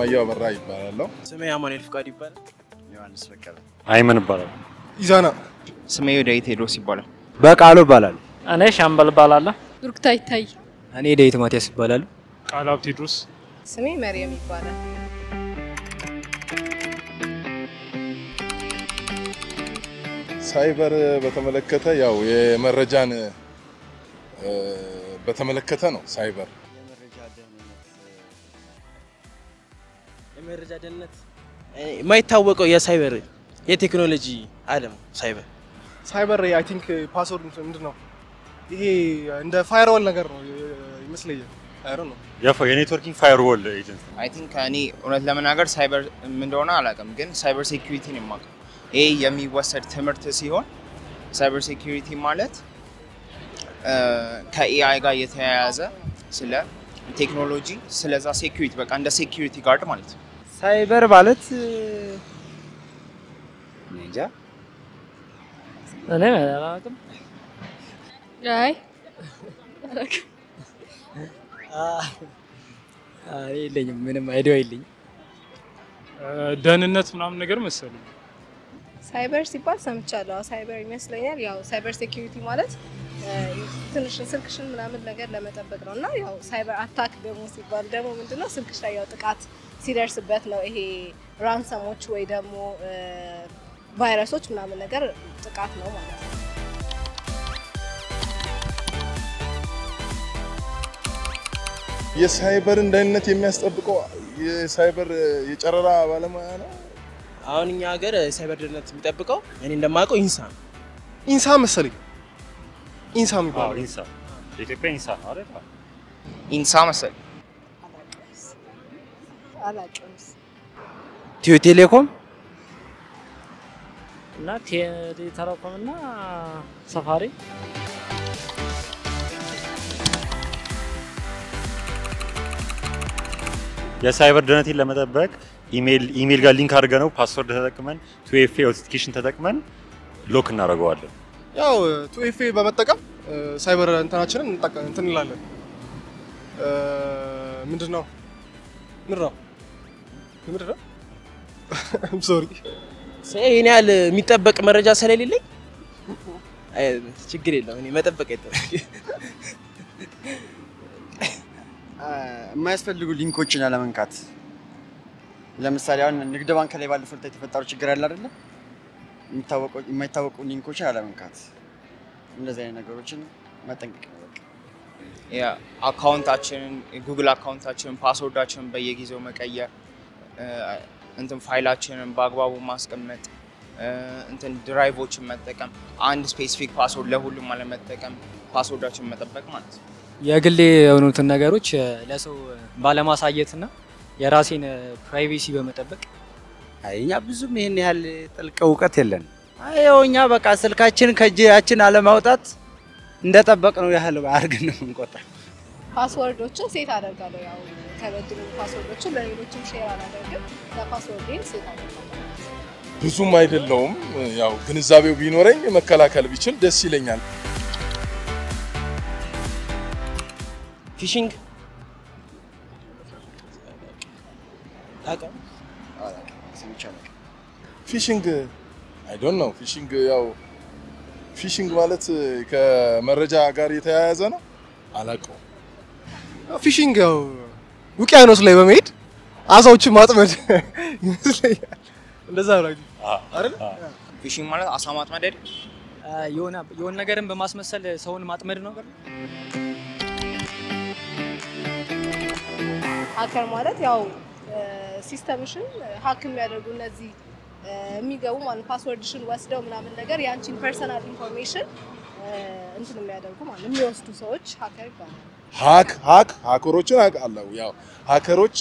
አለማየሁ አበራ ይባላል። ስሜ አማኑኤል ፍቃድ ይባላል። ዮሐንስ በቀለ አይመን ይባላል። ኢዛና ስሜ ዳዊት ቴዎድሮስ ይባላል። በቃሉ ይባላል። እኔ ሻምበል እባላለሁ። ሩክታ ይታይ። እኔ ዳዊት ማቲያስ ይባላል። ቃላው ቴዎድሮስ። ስሜ መርየም ይባላል። ሳይበር በተመለከተ ያው የመረጃን በተመለከተ ነው። ሳይበር የመረጃ ደህንነት የማይታወቀው የሳይበር የቴክኖሎጂ ዓለም ሳይበር አይ ቲንክ ፓስወርድ ምንድነው? ይሄ እንደ ፋየርዋል ነገር ነው ይመስለኛል። አይሮ ነው የኔትወርኪንግ ፋየርዋል ኤጀንት አይ ቲንክ እኔ እውነት ለመናገር ሳይበር ምን እንደሆነ አላውቅም፣ ግን ሳይበር ሴኩሪቲ ነው የማውቀው። ይሄ የሚወሰድ ትምህርት ሲሆን ሳይበር ሴኩሪቲ ማለት ከኤአይ ጋር የተያያዘ ስለ ቴክኖሎጂ ስለዛ ሴኩሪቲ በቃ እንደ ሴኩሪቲ ጋርድ ማለት ነው። ሳይበር ማለት እንጃ እኔ አላውቅም። አይ የለኝም፣ ምንም አይዲያ የለኝም። ደህንነት ምናምን ነገር መሰለኝ። ሳይበር ሲባል ሰምቻለሁ። ሳይበር ይመስለኛል ያው ሳይበር ሴኩሪቲ ማለት ትንሽ ስልክሽን ምናምን ነገር ለመጠበቅ ነውና ያው ሳይበር አታክ ደግሞ ሲባል ደግሞ ምንድነው ስልክሽ ላይ ያው ጥቃት ሲደርስበት ነው። ይሄ ራንሰሞች ወይ ደግሞ ቫይረሶች ምናምን ነገር ጥቃት ነው ማለት ነው። የሳይበርን ደህንነት የሚያስጠብቀው የሳይበር የጨረራ ባለሙያ ነው። አሁን እኛ ሀገር ሳይበር ደህንነት የሚጠብቀው እኔ እንደማውቀው ኢንሳ ነው። ኢንሳ መሰለኝ። ኢንሳ የሚባለው ኢንሳ የኢትዮጵያ ኢንሳ ነው አይደል? ኢንሳ መሰለኝ። አላውቅም። ኢትዮ ቴሌኮም እና ቴሌኮም እና ሰፋሪ የሳይበር ደህንነትን ለመጠበቅ ኢሜል ጋር ሊንክ አድርገነው ፓስወርድ ተጠቅመን 2FA አውተንቲኬሽን ተጠቅመን ሎክ እናደርገዋለን። ያው 2FA በመጠቀም ሳይበር እንትናችንን እንትን እንላለን። ምንድነው? I'm sorry እኔ ያለ የሚጠበቅ መረጃ ስለሌለኝ ችግር የለም። እኔ መጠበቅ አይጠበቅ የማያስፈልጉ ሊንኮችን አለመንካት። ለምሳሌ አሁን ንግድ ባንክ ላይ ባለፈው የተፈጠረው ችግር አለ አይደል? የማይታወቁ ሊንኮችን አለመንካት። እንደዚህ አይነት ነገሮችን መጠንቀቅ ነው። በቃ ያ አካውንታችንን ጉግል አካውንታችንን ፓስወርዳችንን በየጊዜው መቀየር፣ እንትን ፋይላችንን በአግባቡ ማስቀመጥ፣ እንትን ድራይቮችን መጠቀም፣ አንድ ስፔሲፊክ ፓስወርድ ለሁሉም አለመጠቀም፣ ፓስወርዳችንን መጠበቅ ማለት ነው። የግሌ የሆኑትን ነገሮች ለሰው ባለማሳየትና የራሴን ፕራይቬሲ በመጠበቅ እኛ ብዙም ይሄን ያህል ጥልቅ እውቀት የለን። እኛ በቃ ስልካችን ከእጃችን አለማውጣት እንደጠበቅ ነው ያህል አርገን ነው እንቆጣ። ፓስወርዶችን ሴት አደርጋለሁ። ያው ከበድሉ ፓስወርዶችን ለሌሎችም ሼር አላደርግም። ለፓስወርዴን ሴት አደርጋለሁ። ብዙም አይደለውም። ያው ግንዛቤው ቢኖረኝ መከላከል ቢችል ደስ ይለኛል። ፊሽንግ ፊሽንግ አይ ዶንት ኖ። ፊሽንግ ያው ፊሽንግ ማለት ከመረጃ ጋር የተያያዘ ነው። አላውቀውም። ፊሽንግ ያው ውቅያኖስ ላይ በመሄድ አሳዎችን ማጥመድ ይመስለኛል። እንደዛ ነው አይደል? ፊሽንግ ማለት አሳ ማጥመድ አይደል? የሆነ ነገርን በማስመሰል ሰውን ማጥመድ ነው። ሀከር ማለት ያው ሲስተምሽን ሀክ የሚያደርጉ እነዚህ የሚገቡ ማለት ፓስወርድሽን ወስደው ምናምን ነገር ያንቺን ፐርሰናል ኢንፎርሜሽን እንትን የሚያደርጉ ማለት የሚወስዱ ሰዎች ሀከር ይባላሉ። ሀከሮችን አውቃለሁ። ያው ሀከሮች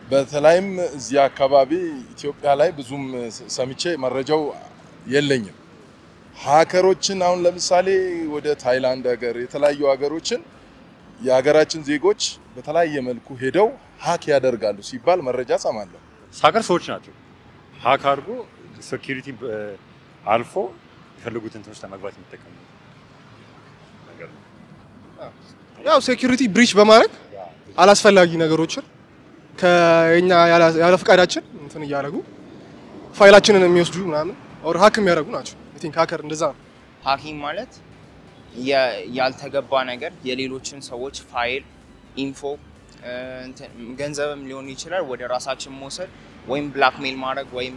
በተለይም እዚህ አካባቢ ኢትዮጵያ ላይ ብዙም ሰምቼ መረጃው የለኝም። ሀከሮችን አሁን ለምሳሌ ወደ ታይላንድ ሀገር የተለያዩ ሀገሮችን የሀገራችን ዜጎች በተለያየ መልኩ ሄደው ሀክ ያደርጋሉ ሲባል መረጃ ሰማለሁ። ሀከር ሰዎች ናቸው። ሀክ አድርጎ ሴኩሪቲ አልፎ የፈለጉትን እንትኖች ለመግባት የሚጠቀሙ ነገር ነው። ያው ሴኩሪቲ ብሪች በማድረግ አላስፈላጊ ነገሮችን ከኛ ያለ ፍቃዳችን እንትን እያደረጉ ፋይላችንን የሚወስዱ ምናምን ኦር ሃክ የሚያደርጉ ናቸው። አይ ቲንክ ሃከር እንደዛ ነው። ሃኪንግ ማለት ያልተገባ ነገር የሌሎችን ሰዎች ፋይል፣ ኢንፎ፣ ገንዘብም ሊሆን ይችላል ወደ ራሳችን መውሰድ ወይም ብላክሜል ማድረግ ወይም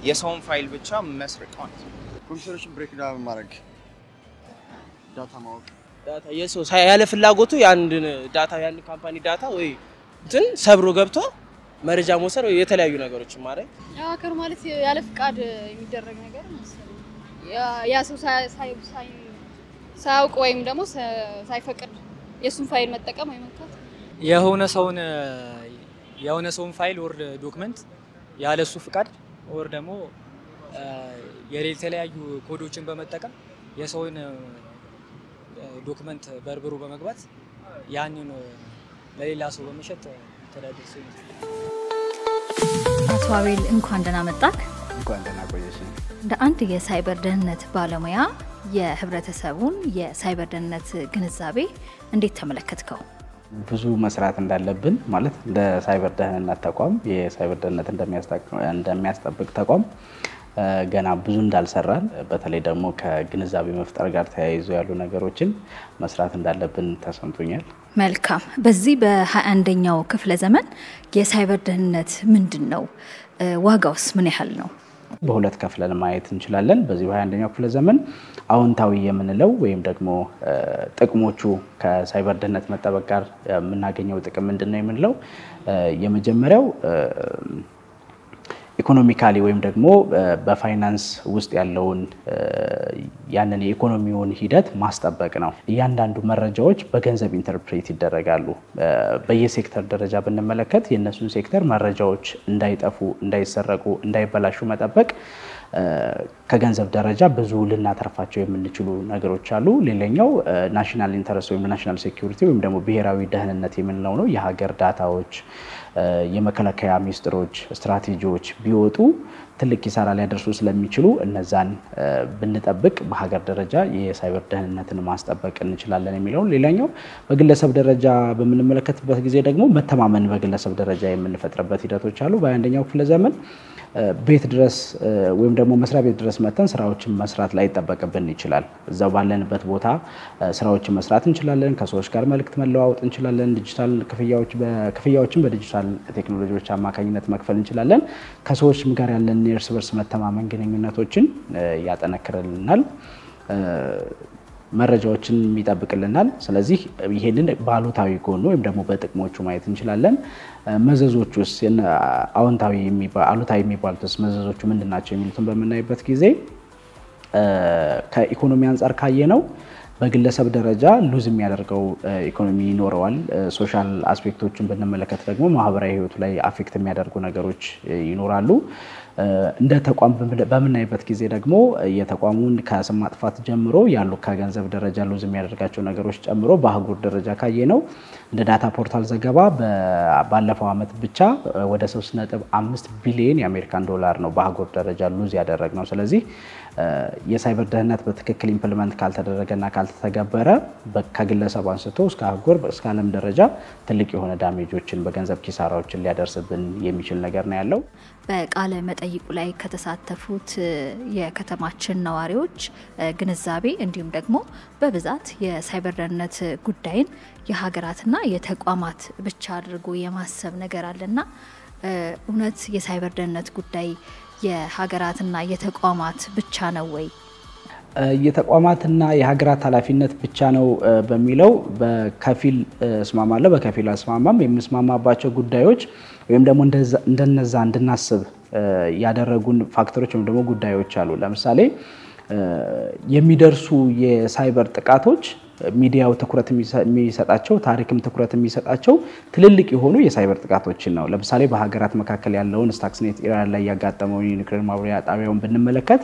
የሰውን ፋይል ብቻ መስረቅ ማለት ነው። ኮምፒውተሮችን ብሬክ ዳውን ማድረግ፣ ዳታ ማወቅ፣ ዳታ የሰው ያለ ፍላጎቱ ያንድን ዳታ ያን ካምፓኒ ዳታ ወይ እንትን ሰብሮ ገብቶ መረጃ መውሰድ ወይ የተለያዩ ነገሮችን ማድረግ። ሃከር ማለት ያለ ፍቃድ የሚደረግ ነገር መሰለኝ። ያ ሰው ሳያውቅ ወይም ደግሞ ሳይፈቅድ የሱን ፋይል መጠቀም ወይ መንካት የሆነ ሰውን ፋይል ወር ዶክመንት ያለሱ ፍቃድ ወር ደግሞ የተለያዩ ኮዶችን በመጠቀም የሰውን ዶክመንት በርብሮ በመግባት ያንን ለሌላ ሰው በመሸጥ ተዳደሰ። አቶ አቤል እንኳን ደህና መጣክ። እንኳን ደህና ቆየሽ። እንደ አንድ የሳይበር ደህንነት ባለሙያ የህብረተሰቡን የሳይበር ደህንነት ግንዛቤ እንዴት ተመለከትከው? ብዙ መስራት እንዳለብን ማለት እንደ ሳይበር ደህንነት ተቋም የሳይበር ደህንነት እንደሚያስጠብቅ ተቋም ገና ብዙ እንዳልሰራን በተለይ ደግሞ ከግንዛቤ መፍጠር ጋር ተያይዞ ያሉ ነገሮችን መስራት እንዳለብን ተሰምቶኛል። መልካም። በዚህ በ21ኛው ክፍለ ዘመን የሳይበር ደህንነት ምንድነው? ዋጋውስ ምን ያህል ነው? በሁለት ከፍለን ማየት እንችላለን። በዚህ በ21ኛው ክፍለ ዘመን አዎንታዊ የምንለው ወይም ደግሞ ጥቅሞቹ ከሳይበር ደህንነት መጠበቅ ጋር የምናገኘው ጥቅም ምንድነው የምንለው የመጀመሪያው ኢኮኖሚካሊ ወይም ደግሞ በፋይናንስ ውስጥ ያለውን ያንን የኢኮኖሚውን ሂደት ማስጠበቅ ነው። እያንዳንዱ መረጃዎች በገንዘብ ኢንተርፕሬት ይደረጋሉ። በየሴክተር ደረጃ ብንመለከት የነሱን ሴክተር መረጃዎች እንዳይጠፉ፣ እንዳይሰረቁ፣ እንዳይበላሹ መጠበቅ ከገንዘብ ደረጃ ብዙ ልናተርፋቸው የምንችሉ ነገሮች አሉ። ሌላኛው ናሽናል ኢንተረስት ወይም ናሽናል ሴኩሪቲ ወይም ደግሞ ብሔራዊ ደህንነት የምንለው ነው። የሀገር ዳታዎች፣ የመከላከያ ሚስጥሮች፣ ስትራቴጂዎች ቢወጡ ትልቅ ኪሳራ ሊያደርሱ ስለሚችሉ እነዛን ብንጠብቅ በሀገር ደረጃ የሳይበር ደህንነትን ማስጠበቅ እንችላለን የሚለው። ሌላኛው በግለሰብ ደረጃ በምንመለከትበት ጊዜ ደግሞ መተማመን በግለሰብ ደረጃ የምንፈጥርበት ሂደቶች አሉ። በ21ኛው ክፍለ ዘመን ቤት ድረስ ወይም ደግሞ መስሪያ ቤት ድረስ መተን ስራዎችን መስራት ላይ ይጠበቅብን ይችላል። እዛው ባለንበት ቦታ ስራዎችን መስራት እንችላለን። ከሰዎች ጋር መልእክት መለዋወጥ እንችላለን። ዲጂታል ክፍያዎችን በዲጂታል ቴክኖሎጂዎች አማካኝነት መክፈል እንችላለን። ከሰዎችም ጋር ያለን የእርስ በርስ መተማመን ግንኙነቶችን ያጠነክርልናል፣ መረጃዎችን ይጠብቅልናል። ስለዚህ ይሄንን ባሉታዊ ጎኑ ወይም ደግሞ በጥቅሞቹ ማየት እንችላለን። መዘዞቹስ አሉታዊ የሚባሉት መዘዞቹ ምንድናቸው የሚሉትን በመናይበት ጊዜ ከኢኮኖሚ አንፃር ካየነው በግለሰብ ደረጃ ሉዝ የሚያደርገው ኢኮኖሚ ይኖረዋል። ሶሻል አስፔክቶችን ብንመለከት ደግሞ ማህበራዊ ህይወቱ ላይ አፌክት የሚያደርጉ ነገሮች ይኖራሉ። እንደ ተቋም በመናይበት ጊዜ ደግሞ የተቋሙን ከስም ማጥፋት ጀምሮ ያሉ ከገንዘብ ደረጃ ሉዝ የሚያደርጋቸው ነገሮች ጨምሮ በአህጉር ደረጃ ካየነው እንደ ዳታ ፖርታል ዘገባ ባለፈው አመት ብቻ ወደ 3.5 ቢሊዮን የአሜሪካን ዶላር ነው በአህጉር ደረጃ ሉዝ ያደረግነው። ስለዚህ የሳይበር ደህንነት በትክክል ኢምፕሊመንት ካልተደረገና ካልተተገበረ ከግለሰብ አንስቶ እስከ አህጉር እስከ ዓለም ደረጃ ትልቅ የሆነ ዳሜጆችን በገንዘብ ኪሳራዎችን ሊያደርስብን የሚችል ነገር ነው ያለው። በቃለ መጠይቁ ላይ ከተሳተፉት የከተማችን ነዋሪዎች ግንዛቤ እንዲሁም ደግሞ በብዛት የሳይበር ደህንነት ጉዳይን የሀገራትና የተቋማት ብቻ አድርጎ የማሰብ ነገር አለና እውነት የሳይበር ደህንነት ጉዳይ የሀገራትና የተቋማት ብቻ ነው ወይ? የተቋማትና የሀገራት ኃላፊነት ብቻ ነው በሚለው በከፊል እስማማለሁ፣ በከፊል አስማማም። የምስማማባቸው ጉዳዮች ወይም ደግሞ እንደነዛ እንድናስብ ያደረጉን ፋክተሮች ወይም ደግሞ ጉዳዮች አሉ። ለምሳሌ የሚደርሱ የሳይበር ጥቃቶች ሚዲያው ትኩረት የሚሰጣቸው ታሪክም ትኩረት የሚሰጣቸው ትልልቅ የሆኑ የሳይበር ጥቃቶችን ነው። ለምሳሌ በሀገራት መካከል ያለውን ስታክስኔት ኢራን ላይ ያጋጠመው የኒውክሌር ማብሪያ ጣቢያውን ብንመለከት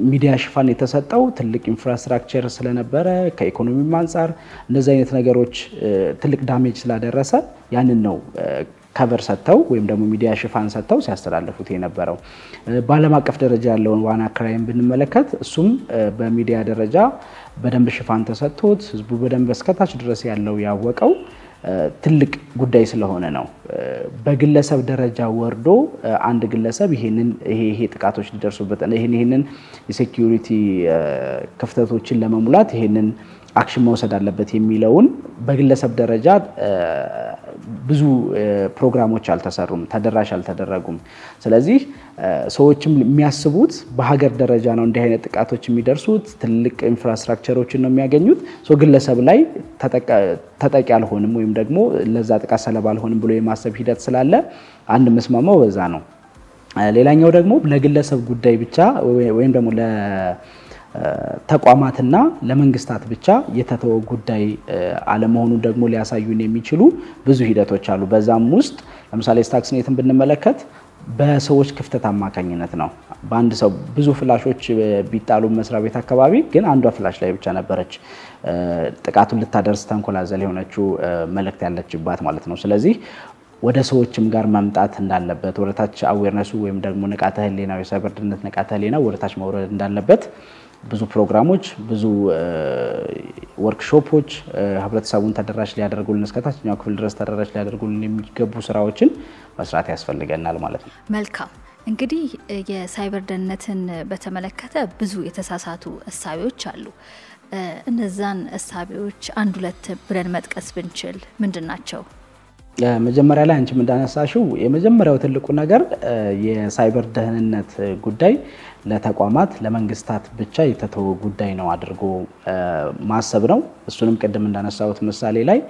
ሚዲያ ሽፋን የተሰጠው ትልቅ ኢንፍራስትራክቸር ስለነበረ ከኢኮኖሚም አንፃር እንደዚህ አይነት ነገሮች ትልቅ ዳሜጅ ስላደረሰ ያንን ነው ከቨር ሰጥተው ወይም ደግሞ ሚዲያ ሽፋን ሰጥተው ሲያስተላልፉት የነበረው። በዓለም አቀፍ ደረጃ ያለውን ዋና ክራይም ብንመለከት እሱም በሚዲያ ደረጃ በደንብ ሽፋን ተሰጥቶት ህዝቡ በደንብ እስከታች ድረስ ያለው ያወቀው ትልቅ ጉዳይ ስለሆነ ነው። በግለሰብ ደረጃ ወርዶ አንድ ግለሰብ ይሄ ጥቃቶች ሊደርሱበት ይሄንን የሴኩሪቲ ክፍተቶችን ለመሙላት ይሄንን አክሽን መውሰድ አለበት የሚለውን በግለሰብ ደረጃ ብዙ ፕሮግራሞች አልተሰሩም፣ ተደራሽ አልተደረጉም። ስለዚህ ሰዎችም የሚያስቡት በሀገር ደረጃ ነው እንዲህ አይነት ጥቃቶች የሚደርሱት ትልቅ ኢንፍራስትራክቸሮችን ነው የሚያገኙት። ግለሰብ ላይ ተጠቂ አልሆንም ወይም ደግሞ ለዛ ጥቃት ሰለባ አልሆንም ብሎ የማሰብ ሂደት ስላለ አንድ መስማማው በዛ ነው። ሌላኛው ደግሞ ለግለሰብ ጉዳይ ብቻ ወይም ደግሞ ተቋማትና ለመንግስታት ብቻ የተተወ ጉዳይ አለመሆኑን ደግሞ ሊያሳዩን የሚችሉ ብዙ ሂደቶች አሉ። በዛም ውስጥ ለምሳሌ ስታክስኔትን ብንመለከት በሰዎች ክፍተት አማካኝነት ነው። በአንድ ሰው ብዙ ፍላሾች ቢጣሉ መስሪያ ቤት አካባቢ ግን አንዷ ፍላሽ ላይ ብቻ ነበረች ጥቃቱን ልታደርስ ተንኮላዘል የሆነችው መልእክት ያለችባት ማለት ነው። ስለዚህ ወደ ሰዎችም ጋር መምጣት እንዳለበት ወደታች አዌርነሱ ወይም ደግሞ ንቃተ ህሊናው የሳይበር ደህንነት ንቃተ ህሊናው ወደታች መውረድ እንዳለበት ብዙ ፕሮግራሞች ብዙ ወርክሾፖች ህብረተሰቡን ተደራሽ ሊያደርጉልን እስከ ታችኛው ክፍል ድረስ ተደራሽ ሊያደርጉልን የሚገቡ ስራዎችን መስራት ያስፈልገናል ማለት ነው። መልካም እንግዲህ የሳይበር ደህንነትን በተመለከተ ብዙ የተሳሳቱ እሳቤዎች አሉ። እነዛን እሳቤዎች አንድ ሁለት ብለን መጥቀስ ብንችል ምንድናቸው? መጀመሪያ ላይ አንቺ እንዳነሳሽው የመጀመሪያው ትልቁ ነገር የሳይበር ደህንነት ጉዳይ ለተቋማት ለመንግስታት ብቻ የተተወ ጉዳይ ነው አድርጎ ማሰብ ነው። እሱንም ቀደም እንዳነሳሁት ምሳሌ ላይ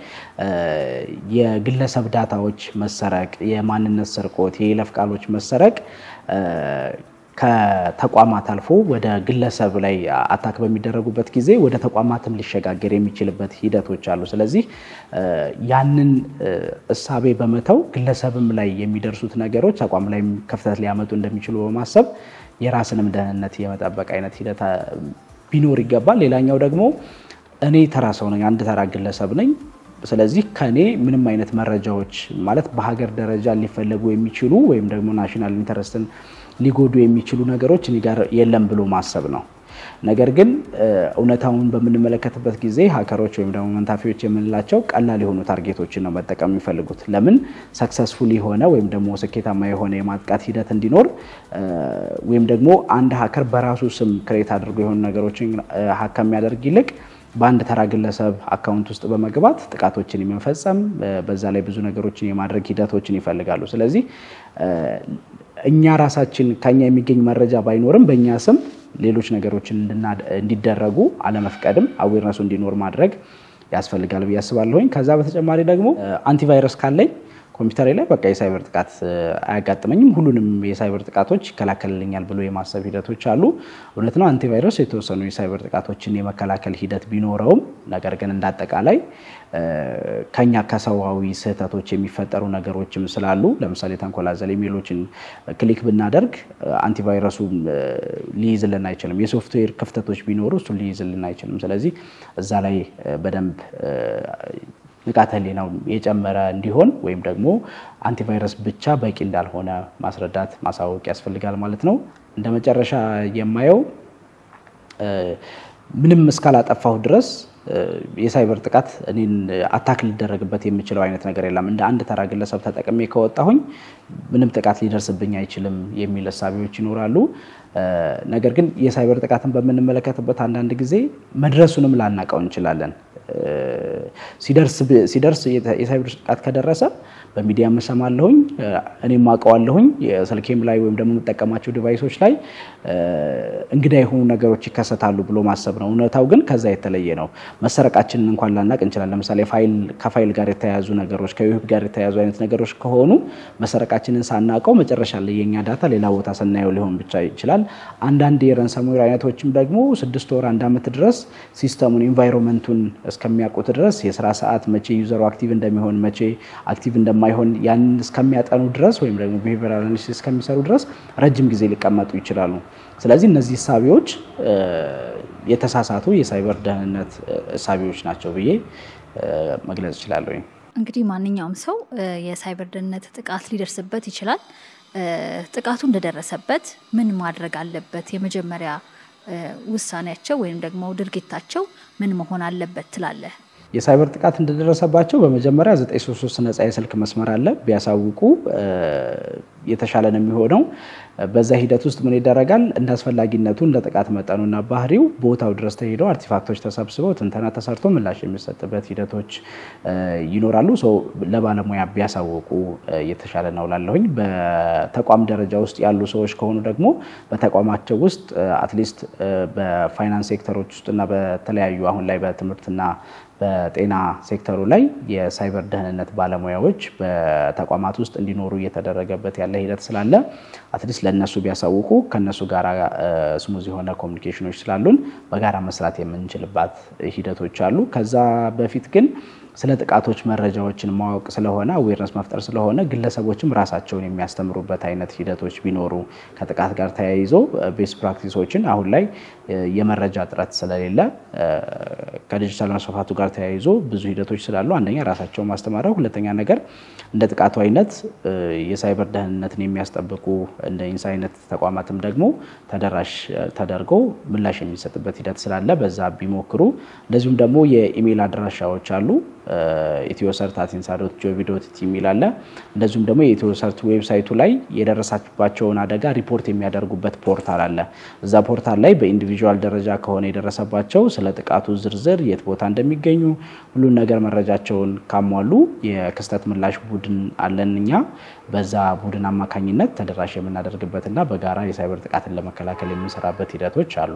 የግለሰብ ዳታዎች መሰረቅ፣ የማንነት ስርቆት፣ የይለፍ ቃሎች መሰረቅ ከተቋማት አልፎ ወደ ግለሰብ ላይ አታክ በሚደረጉበት ጊዜ ወደ ተቋማትም ሊሸጋገር የሚችልበት ሂደቶች አሉ። ስለዚህ ያንን እሳቤ በመተው ግለሰብም ላይ የሚደርሱት ነገሮች ተቋም ላይ ክፍተት ሊያመጡ እንደሚችሉ በማሰብ የራስንም ደህንነት የመጠበቅ አይነት ሂደት ቢኖር ይገባል። ሌላኛው ደግሞ እኔ ተራ ሰው ነኝ፣ አንድ ተራ ግለሰብ ነኝ። ስለዚህ ከኔ ምንም አይነት መረጃዎች ማለት በሀገር ደረጃ ሊፈለጉ የሚችሉ ወይም ደግሞ ናሽናል ኢንተረስትን ሊጎዱ የሚችሉ ነገሮች እኔ ጋር የለም ብሎ ማሰብ ነው። ነገር ግን እውነታውን በምንመለከትበት ጊዜ ሃከሮች ወይም ደግሞ መንታፊዎች የምንላቸው ቀላል የሆኑ ታርጌቶችን ነው መጠቀም የሚፈልጉት። ለምን ሰክሰስፉል የሆነ ወይም ደግሞ ስኬታማ የሆነ የማጥቃት ሂደት እንዲኖር ወይም ደግሞ አንድ ሃከር በራሱ ስም ክሬት አድርጎ የሆኑ ነገሮችን ሃክ ከሚያደርግ ይልቅ በአንድ ተራ ግለሰብ አካውንት ውስጥ በመግባት ጥቃቶችን የመፈጸም በዛ ላይ ብዙ ነገሮችን የማድረግ ሂደቶችን ይፈልጋሉ። ስለዚህ እኛ ራሳችን ከኛ የሚገኝ መረጃ ባይኖርም በእኛ ስም ሌሎች ነገሮችን እንዲደረጉ አለመፍቀድም አዌርነሱ እንዲኖር ማድረግ ያስፈልጋል ብዬ አስባለሁኝ። ከዛ በተጨማሪ ደግሞ አንቲቫይረስ ካለኝ ኮምፒውተር ላይ በቃ የሳይበር ጥቃት አያጋጥመኝም፣ ሁሉንም የሳይበር ጥቃቶች ይከላከልልኛል ብሎ የማሰብ ሂደቶች አሉ። እውነት ነው አንቲቫይረስ የተወሰኑ የሳይበር ጥቃቶችን የመከላከል ሂደት ቢኖረውም ነገር ግን እንዳጠቃላይ ከኛ ከሰዋዊ ስህተቶች የሚፈጠሩ ነገሮችም ስላሉ ለምሳሌ ተንኮላዘል ኢሜሎችን ክሊክ ብናደርግ አንቲቫይረሱ ሊይዝልን አይችልም። የሶፍትዌር ክፍተቶች ቢኖሩ እሱ ሊይዝልን አይችልም። ስለዚህ እዛ ላይ በደንብ ንቃተ ህሊናው የጨመረ እንዲሆን ወይም ደግሞ አንቲቫይረስ ብቻ በቂ እንዳልሆነ ማስረዳት ማሳወቅ ያስፈልጋል ማለት ነው። እንደመጨረሻ የማየው ምንም እስካላጠፋው ድረስ የሳይበር ጥቃት እኔን አታክ ሊደረግበት የሚችለው አይነት ነገር የለም። እንደ አንድ ተራ ግለሰብ ተጠቅሜ ከወጣሁኝ ምንም ጥቃት ሊደርስብኝ አይችልም የሚል እሳቤዎች ይኖራሉ። ነገር ግን የሳይበር ጥቃትን በምንመለከትበት አንዳንድ ጊዜ መድረሱንም ላናቀው እንችላለን። ሲደርስ የሳይበር ጥቃት ከደረሰ በሚዲያ መሰማለሁኝ፣ እኔም አውቀዋለሁኝ። የስልኬም ላይ ወይም ደግሞ የምጠቀማቸው ዲቫይሶች ላይ እንግዳ የሆኑ ነገሮች ይከሰታሉ ብሎ ማሰብ ነው። እውነታው ግን ከዛ የተለየ ነው። መሰረቃችንን እንኳን ላናቅ እንችላለን። ለምሳሌ ከፋይል ጋር የተያያዙ ነገሮች ከዌብ ጋር የተያያዙ አይነት ነገሮች ከሆኑ መሰረቃችንን ሳናቀው መጨረሻ ላይ የኛ ዳታ ሌላ ቦታ ስናየው ሊሆን ብቻ ይችላል። አንዳንድ የረንሰምዌር አይነቶችም ደግሞ 6 ወር 1 ዓመት ድረስ ሲስተሙን ኢንቫይሮንመንቱን እስከሚያውቁት ድረስ የስራ ሰዓት መቼ ዩዘሩ አክቲቭ እንደሚሆን መቼ አክቲቭ እንደማይሆን ያን እስከሚያጠኑ ድረስ ወይም ደግሞ ቢሄቪየራል አናሊሲስ እስከሚሰሩ ድረስ ረጅም ጊዜ ሊቀመጡ ይችላሉ። ስለዚህ እነዚህ ሳቢዎች የተሳሳቱ የሳይበር ደህንነት ሳቢዎች ናቸው ብዬ መግለጽ እችላለሁ። እንግዲህ ማንኛውም ሰው የሳይበር ደህንነት ጥቃት ሊደርስበት ይችላል። ጥቃቱ እንደደረሰበት ምን ማድረግ አለበት? የመጀመሪያ ውሳኔያቸው ወይም ደግሞ ድርጊታቸው ምን መሆን አለበት ትላለህ? የሳይበር ጥቃት እንደደረሰባቸው በመጀመሪያ 933 ነፃ የስልክ መስመር አለ ቢያሳውቁ የተሻለ ነው የሚሆነው። በዛ ሂደት ውስጥ ምን ይደረጋል? እንደ አስፈላጊነቱ እንደ ጥቃት መጠኑና ባህሪው ቦታው ድረስ ተሄደው አርቲፋክቶች ተሰብስበው ትንተና ተሰርቶ ምላሽ የሚሰጥበት ሂደቶች ይኖራሉ። ለባለሙያ ቢያሳውቁ የተሻለ ነው ላለሁኝ። በተቋም ደረጃ ውስጥ ያሉ ሰዎች ከሆኑ ደግሞ በተቋማቸው ውስጥ አትሊስት በፋይናንስ ሴክተሮች ውስጥና በተለያዩ አሁን ላይ በትምህርትና በጤና ሴክተሩ ላይ የሳይበር ደህንነት ባለሙያዎች በተቋማት ውስጥ እንዲኖሩ እየተደረገበት ያለ ሂደት ስላለ አትሊስት ለነሱ ቢያሳውቁ ከነሱ ጋር ስሙዝ የሆነ ኮሙኒኬሽኖች ስላሉን በጋራ መስራት የምንችልባት ሂደቶች አሉ። ከዛ በፊት ግን ስለ ጥቃቶች መረጃዎችን ማወቅ ስለሆነ አዌርነስ መፍጠር ስለሆነ ግለሰቦችም ራሳቸውን የሚያስተምሩበት አይነት ሂደቶች ቢኖሩ ከጥቃት ጋር ተያይዞ ቤስት ፕራክቲሶችን አሁን ላይ የመረጃ ጥረት ስለሌለ ከዲጂታል መስፋፋቱ ጋር ተያይዞ ብዙ ሂደቶች ስላሉ አንደኛ ራሳቸውን ማስተማር፣ ሁለተኛ ነገር እንደ ጥቃቱ አይነት የሳይበር ደህንነትን የሚያስጠብቁ እንደ ኢንሳ አይነት ተቋማትም ደግሞ ተደራሽ ተደርገው ምላሽ የሚሰጥበት ሂደት ስላለ በዛ ቢሞክሩ። እንደዚሁም ደግሞ የኢሜል አድራሻዎች አሉ etiosert@insa.gov.it የሚል አለ። እንደዚሁም ደግሞ የኢትዮሰርት ዌብሳይቱ ላይ የደረሳባቸውን አደጋ ሪፖርት የሚያደርጉበት ፖርታል አለ። እዛ ፖርታል ላይ በኢንዲቪጁዋል ደረጃ ከሆነ የደረሰባቸው ስለ ጥቃቱ ዝርዝር የት ቦታ እንደሚገኙ ሁሉን ነገር መረጃቸውን ካሟሉ የክስተት ምላሽ ቡድን አለንኛ በዛ ቡድን አማካኝነት ተደራሽ የምናደርግበትና በጋራ የሳይበር ጥቃትን ለመከላከል የምንሰራበት ሂደቶች አሉ።